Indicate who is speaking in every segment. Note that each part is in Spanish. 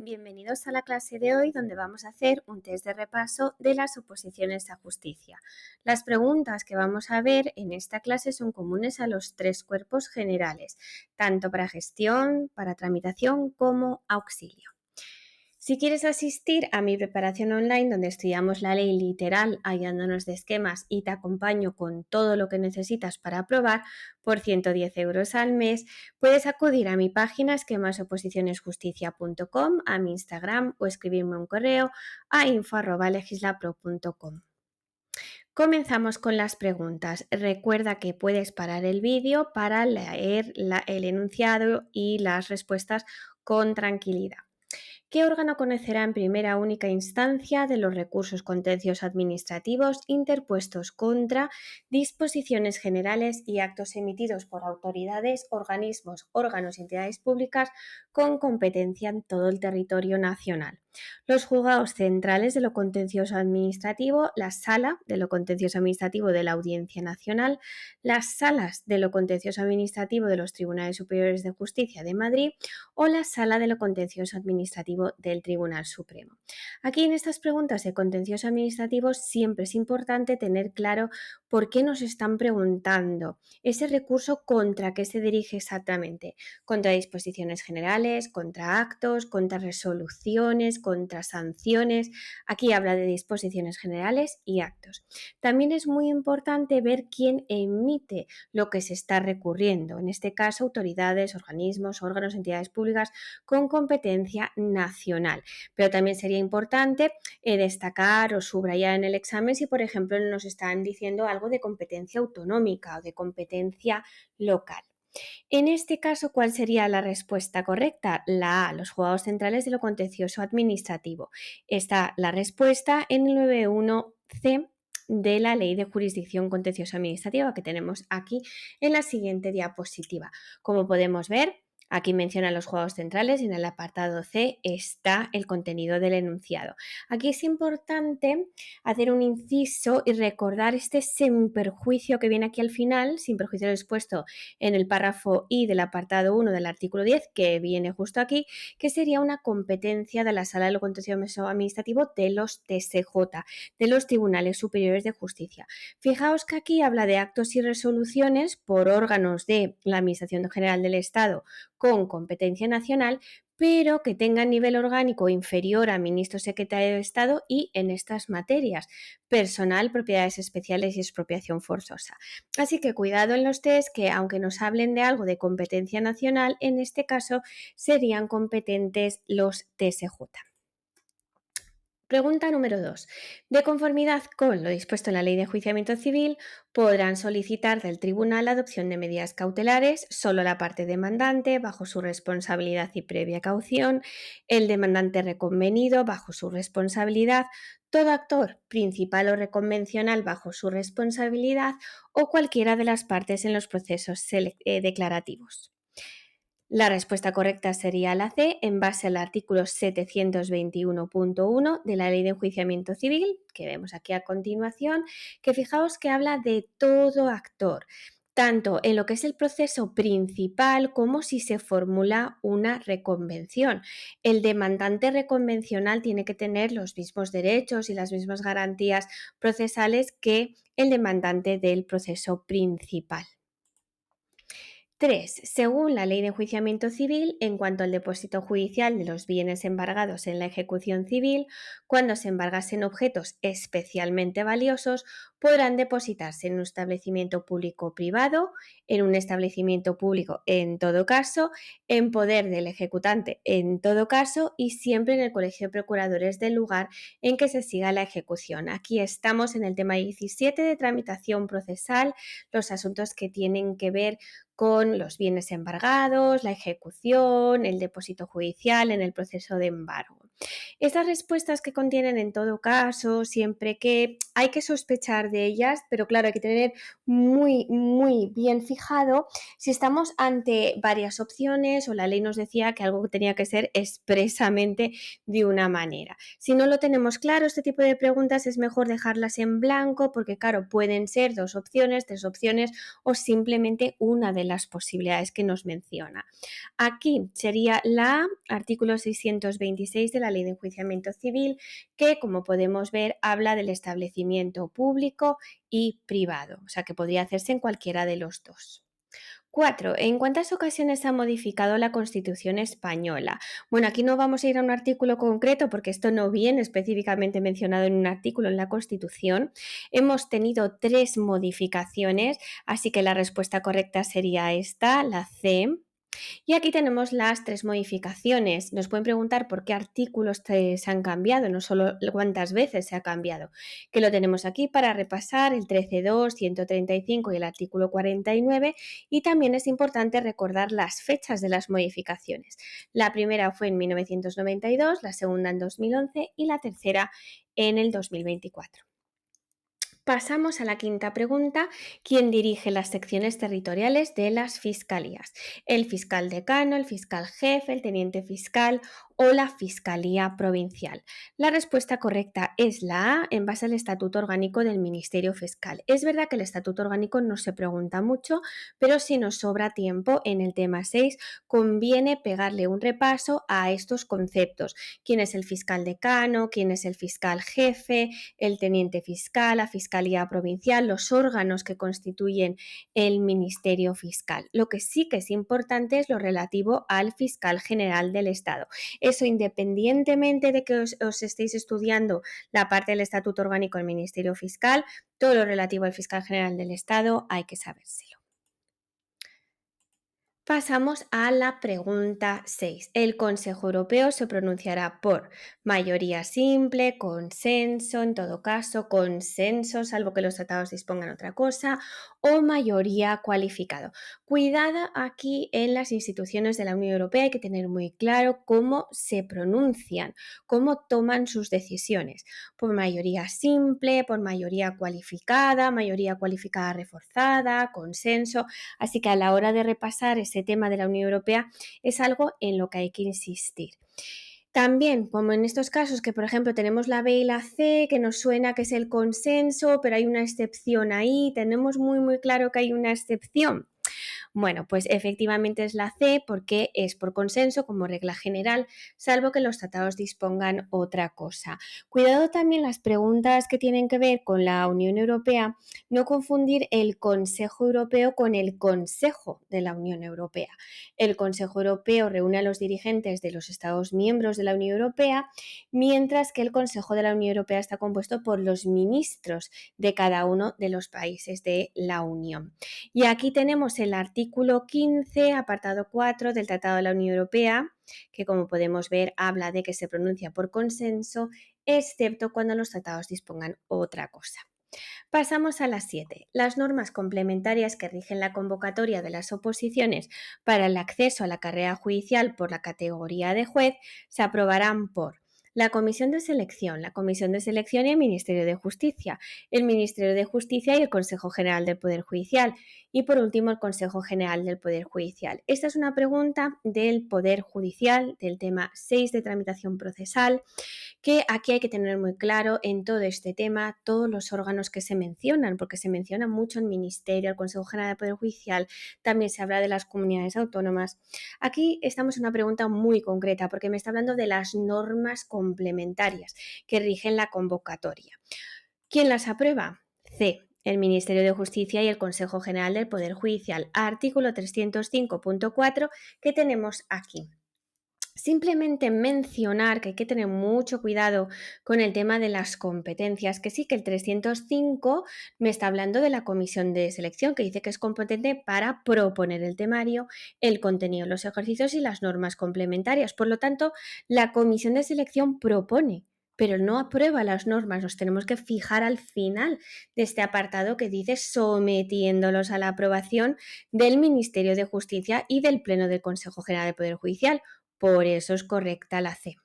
Speaker 1: Bienvenidos a la clase de hoy donde vamos a hacer un test de repaso de las oposiciones a justicia. Las preguntas que vamos a ver en esta clase son comunes a los tres cuerpos generales, tanto para gestión, para tramitación como auxilio. Si quieres asistir a mi preparación online donde estudiamos la ley literal ayudándonos de esquemas y te acompaño con todo lo que necesitas para aprobar por 110 euros al mes, puedes acudir a mi página esquemasoposicionesjusticia.com, a mi Instagram o escribirme un correo a info@legislapro.com. Comenzamos con las preguntas. Recuerda que puedes parar el vídeo para leer el enunciado y las respuestas con tranquilidad. ¿Qué órgano conocerá en primera única instancia de los recursos contenciosos administrativos interpuestos contra disposiciones generales y actos emitidos por autoridades, organismos, órganos y entidades públicas con competencia en todo el territorio nacional? Los juzgados centrales de lo contencioso administrativo, la Sala de lo contencioso administrativo de la Audiencia Nacional, las Salas de lo contencioso administrativo de los Tribunales Superiores de Justicia de Madrid o la Sala de lo contencioso administrativo del Tribunal Supremo. Aquí en estas preguntas de contencioso administrativo siempre es importante tener claro por qué nos están preguntando ese recurso, contra qué se dirige exactamente, contra disposiciones generales, contra actos, contra resoluciones, contra sanciones. Aquí habla de disposiciones generales y actos. También es muy importante ver quién emite lo que se está recurriendo, en este caso autoridades, organismos, órganos, entidades públicas con competencia nacional. Pero también sería importante destacar o subrayar en el examen si, por ejemplo, nos están diciendo algo de competencia autonómica o de competencia local. En este caso, ¿cuál sería la respuesta correcta? La A, los juzgados centrales de lo contencioso administrativo. Está la respuesta en el 91C de la Ley de Jurisdicción Contenciosa Administrativa que tenemos aquí en la siguiente diapositiva. Como podemos ver, aquí menciona los juzgados centrales y en el apartado C está el contenido del enunciado. Aquí es importante hacer un inciso y recordar este sin perjuicio que viene aquí al final, sin perjuicio de lo expuesto en el párrafo I del apartado 1 del artículo 10, que viene justo aquí, que sería una competencia de la Sala de lo Contencioso Administrativo de los TSJ, de los Tribunales Superiores de Justicia. Fijaos que aquí habla de actos y resoluciones por órganos de la Administración General del Estado con competencia nacional, pero que tengan nivel orgánico inferior a ministro secretario de Estado y en estas materias, personal, propiedades especiales y expropiación forzosa. Así que cuidado en los test que, aunque nos hablen de algo de competencia nacional, en este caso serían competentes los TSJ. Pregunta número 2. De conformidad con lo dispuesto en la Ley de Enjuiciamiento Civil, podrán solicitar del tribunal la adopción de medidas cautelares solo la parte demandante bajo su responsabilidad y previa caución, el demandante reconvenido bajo su responsabilidad, todo actor principal o reconvencional bajo su responsabilidad o cualquiera de las partes en los procesos declarativos. La respuesta correcta sería la C, en base al artículo 721.1 de la Ley de Enjuiciamiento Civil, que vemos aquí a continuación, que fijaos que habla de todo actor, tanto en lo que es el proceso principal como si se formula una reconvención. El demandante reconvencional tiene que tener los mismos derechos y las mismas garantías procesales que el demandante del proceso principal. 3. Según la Ley de Enjuiciamiento Civil, en cuanto al depósito judicial de los bienes embargados en la ejecución civil, cuando se embargasen objetos especialmente valiosos, podrán depositarse en un establecimiento público o privado, en un establecimiento público en todo caso, en poder del ejecutante en todo caso y siempre en el Colegio de Procuradores del lugar en que se siga la ejecución. Aquí estamos en el tema 17 de tramitación procesal, los asuntos que tienen que ver con los bienes embargados, la ejecución, el depósito judicial en el proceso de embargo. Estas respuestas que contienen en todo caso, siempre que hay que sospechar de ellas, pero claro, hay que tener muy bien fijado si estamos ante varias opciones o la ley nos decía que algo tenía que ser expresamente de una manera. Si no lo tenemos claro, este tipo de preguntas es mejor dejarlas en blanco porque, claro, pueden ser 2 opciones, 3 opciones o simplemente una de las posibilidades que nos menciona. Aquí sería la artículo 626 de la Ley de Enjuiciamiento Civil, que, como podemos ver, habla del establecimiento público y privado, o sea que podría hacerse en cualquiera de los dos. 4. ¿En cuántas ocasiones ha modificado la Constitución española? Bueno, aquí no vamos a ir a un artículo concreto porque esto no viene específicamente mencionado en un artículo en la Constitución. Hemos tenido 3 modificaciones, así que la respuesta correcta sería esta, la C. Y aquí tenemos las 3 modificaciones. Nos pueden preguntar por qué artículos se han cambiado, no solo cuántas veces se ha cambiado, que lo tenemos aquí para repasar el 13.2, 135 y el artículo 49, y también es importante recordar las fechas de las modificaciones. La primera fue en 1992, la segunda en 2011 y la tercera en el 2024. Pasamos a la quinta pregunta. ¿Quién dirige las secciones territoriales de las fiscalías? ¿El fiscal decano, el fiscal jefe, el teniente fiscal o la Fiscalía Provincial? La respuesta correcta es la A, en base al Estatuto Orgánico del Ministerio Fiscal. Es verdad que el Estatuto Orgánico no se pregunta mucho, pero si nos sobra tiempo en el tema 6, conviene pegarle un repaso a estos conceptos. ¿Quién es el fiscal decano? ¿Quién es el fiscal jefe? ¿El teniente fiscal? ¿La Fiscalía Provincial? Los órganos que constituyen el Ministerio Fiscal. Lo que sí que es importante es lo relativo al fiscal general del Estado. Eso, independientemente de que os estéis estudiando la parte del Estatuto Orgánico del Ministerio Fiscal, todo lo relativo al fiscal general del Estado hay que sabérselo. Pasamos a la pregunta 6. El Consejo Europeo se pronunciará por mayoría simple, consenso, en todo caso, consenso, salvo que los tratados dispongan otra cosa, o mayoría cualificado. Cuidado aquí en las instituciones de la Unión Europea, hay que tener muy claro cómo se pronuncian, cómo toman sus decisiones. Por mayoría simple, por mayoría cualificada reforzada, consenso. Así que a la hora de repasar ese tema de la Unión Europea es algo en lo que hay que insistir. También, como en estos casos que por ejemplo tenemos la B y la C, que nos suena que es el consenso, pero hay una excepción ahí, tenemos muy claro que hay una excepción. Bueno, pues efectivamente es la C porque es por consenso como regla general, salvo que los tratados dispongan otra cosa. Cuidado también las preguntas que tienen que ver con la Unión Europea, no confundir el Consejo Europeo con el Consejo de la Unión Europea. El Consejo Europeo reúne a los dirigentes de los Estados miembros de la Unión Europea, mientras que el Consejo de la Unión Europea está compuesto por los ministros de cada uno de los países de la Unión. Y aquí tenemos el artículo 15, apartado 4 del Tratado de la Unión Europea, que como podemos ver habla de que se pronuncia por consenso, excepto cuando los tratados dispongan otra cosa. Pasamos a las 7. Las normas complementarias que rigen la convocatoria de las oposiciones para el acceso a la carrera judicial por la categoría de juez se aprobarán por la Comisión de Selección y el Ministerio de Justicia, el Ministerio de Justicia y el Consejo General del Poder Judicial y por último el Consejo General del Poder Judicial. Esta es una pregunta del Poder Judicial, del tema 6 de tramitación procesal, que aquí hay que tener muy claro en todo este tema todos los órganos que se mencionan, porque se menciona mucho el Ministerio, el Consejo General del Poder Judicial, también se habla de las comunidades autónomas. Aquí estamos en una pregunta muy concreta porque me está hablando de las normas complementarias que rigen la convocatoria. ¿Quién las aprueba? C. El Ministerio de Justicia y el Consejo General del Poder Judicial. Artículo 305.4 que tenemos aquí. Simplemente mencionar que hay que tener mucho cuidado con el tema de las competencias, que sí que el 305 me está hablando de la comisión de selección, que dice que es competente para proponer el temario, el contenido, los ejercicios y las normas complementarias. Por lo tanto, la comisión de selección propone, pero no aprueba las normas. Nos tenemos que fijar al final de este apartado que dice sometiéndolos a la aprobación del Ministerio de Justicia y del Pleno del Consejo General del Poder Judicial. Por eso es correcta la C.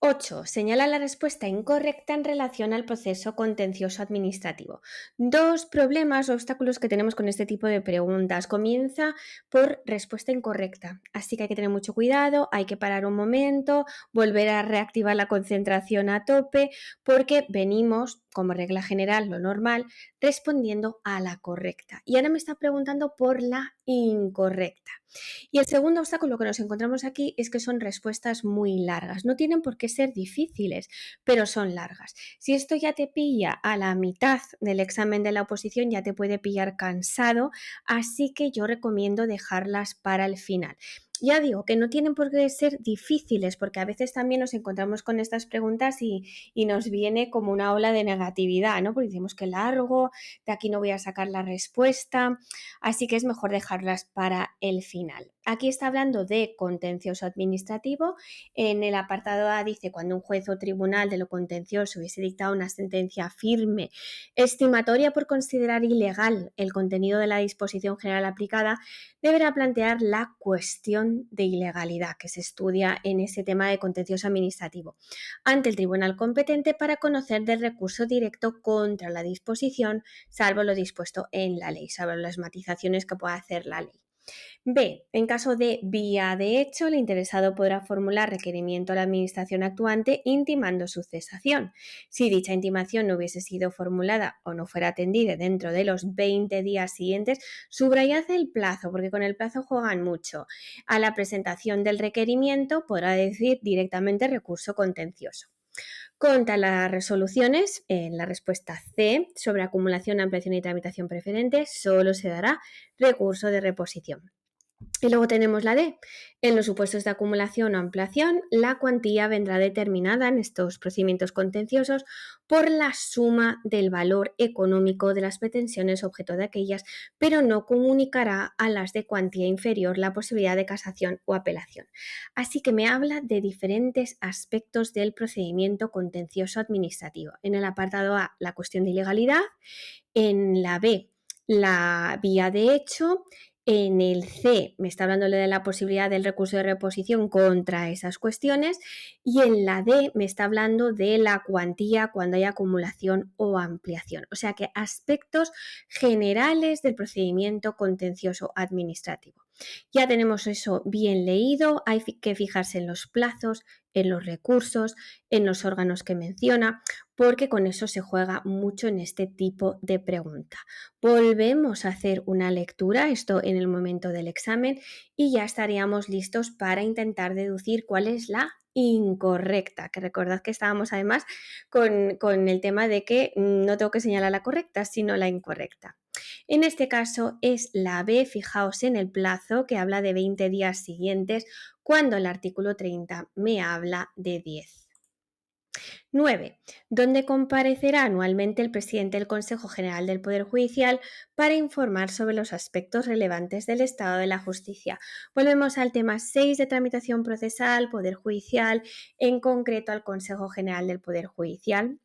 Speaker 1: 8. Señala la respuesta incorrecta en relación al proceso contencioso administrativo. Dos problemas o obstáculos que tenemos con este tipo de preguntas. Comienza por respuesta incorrecta, así que hay que tener mucho cuidado, hay que parar un momento, volver a reactivar la concentración a tope, porque venimos, como regla general, lo normal, respondiendo a la correcta. Y ahora me está preguntando por la incorrecta. Y el segundo obstáculo que nos encontramos aquí es que son respuestas muy largas. No tienen por qué ser difíciles, pero son largas. Si esto ya te pilla a la mitad del examen de la oposición, ya te puede pillar cansado, así que yo recomiendo dejarlas para el final. Ya digo que no tienen por qué ser difíciles, porque a veces también nos encontramos con estas preguntas y nos viene como una ola de negatividad, ¿no? Porque decimos que largo, de aquí no voy a sacar la respuesta, así que es mejor dejarlas para el final. Aquí está hablando de contencioso administrativo. En el apartado A dice: cuando un juez o tribunal de lo contencioso hubiese dictado una sentencia firme, estimatoria por considerar ilegal el contenido de la disposición general aplicada, deberá plantear la cuestión de ilegalidad que se estudia en ese tema de contencioso administrativo ante el tribunal competente para conocer del recurso directo contra la disposición, salvo lo dispuesto en la ley, salvo las matizaciones que pueda hacer la ley. B. En caso de vía de hecho, el interesado podrá formular requerimiento a la administración actuante intimando su cesación. Si dicha intimación no hubiese sido formulada o no fuera atendida dentro de los 20 días siguientes, subrayad el plazo, porque con el plazo juegan mucho. A la presentación del requerimiento podrá decir directamente recurso contencioso. Contra las resoluciones, en la respuesta C, sobre acumulación, ampliación y tramitación preferente, solo se dará recurso de reposición. Y luego tenemos la D. En los supuestos de acumulación o ampliación, la cuantía vendrá determinada en estos procedimientos contenciosos por la suma del valor económico de las pretensiones objeto de aquellas, pero no comunicará a las de cuantía inferior la posibilidad de casación o apelación. Así que me habla de diferentes aspectos del procedimiento contencioso administrativo. En el apartado A, la cuestión de ilegalidad. En la B, la vía de hecho. En el C me está hablando de la posibilidad del recurso de reposición contra esas cuestiones y en la D me está hablando de la cuantía cuando hay acumulación o ampliación. O sea que aspectos generales del procedimiento contencioso administrativo. Ya tenemos eso bien leído, hay que fijarse en los plazos, en los recursos, en los órganos que menciona, porque con eso se juega mucho en este tipo de pregunta. Volvemos a hacer una lectura, esto en el momento del examen, y ya estaríamos listos para intentar deducir cuál es la incorrecta, que recordad que estábamos además con el tema de que no tengo que señalar la correcta, sino la incorrecta. En este caso es la B, fijaos en el plazo que habla de 20 días siguientes, cuando el artículo 30 me habla de 10. 9. Donde comparecerá anualmente el presidente del Consejo General del Poder Judicial para informar sobre los aspectos relevantes del estado de la justicia. Volvemos al tema 6 de tramitación procesal, Poder Judicial, en concreto al Consejo General del Poder Judicial.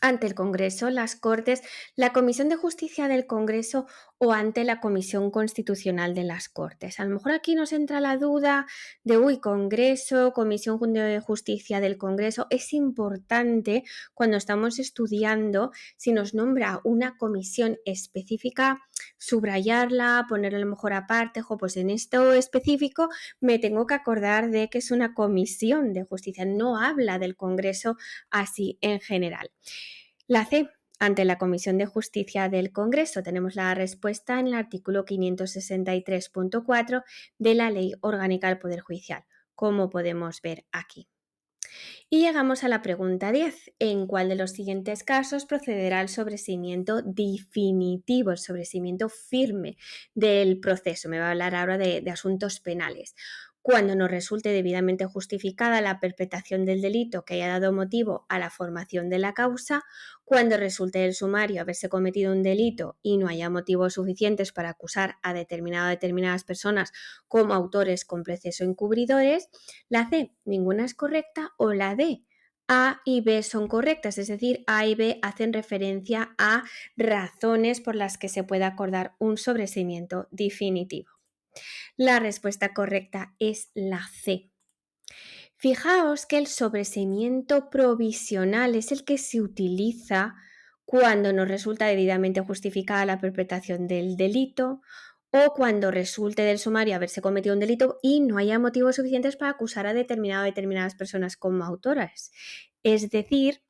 Speaker 1: Ante el Congreso, las Cortes, la Comisión de Justicia del Congreso o ante la Comisión Constitucional de las Cortes. A lo mejor aquí nos entra la duda de, Congreso, Comisión de Justicia del Congreso. Es importante cuando estamos estudiando, si nos nombra una comisión específica, subrayarla, ponerla a lo mejor aparte, pues en esto específico me tengo que acordar de que es una comisión de justicia, no habla del Congreso así en general. La C. Ante la Comisión de Justicia del Congreso tenemos la respuesta en el artículo 563.4 de la Ley Orgánica del Poder Judicial, como podemos ver aquí. Y llegamos a la pregunta 10. ¿En cuál de los siguientes casos procederá el sobreseimiento definitivo, el sobreseimiento firme del proceso? Me va a hablar ahora de asuntos penales. Cuando no resulte debidamente justificada la perpetración del delito que haya dado motivo a la formación de la causa, cuando resulte del sumario haberse cometido un delito y no haya motivos suficientes para acusar a determinadas personas como autores, cómplices o encubridores. La C, ninguna es correcta, o la D, A y B son correctas, es decir, A y B hacen referencia a razones por las que se puede acordar un sobreseimiento definitivo. La respuesta correcta es la C. Fijaos que el sobreseimiento provisional es el que se utiliza cuando no resulta debidamente justificada la perpetración del delito o cuando resulte del sumario haberse cometido un delito y no haya motivos suficientes para acusar a determinadas personas como autoras. Es decir,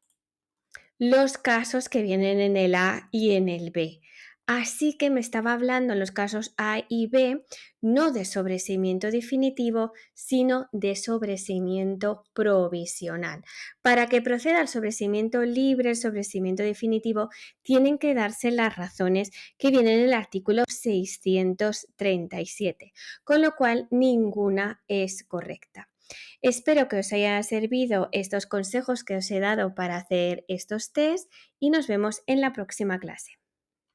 Speaker 1: los casos que vienen en el A y en el B. Así que me estaba hablando en los casos A y B no de sobreseimiento definitivo, sino de sobreseimiento provisional. Para que proceda el sobreseimiento libre, el sobreseimiento definitivo, tienen que darse las razones que vienen en el artículo 637, con lo cual ninguna es correcta. Espero que os hayan servido estos consejos que os he dado para hacer estos test y nos vemos en la próxima clase.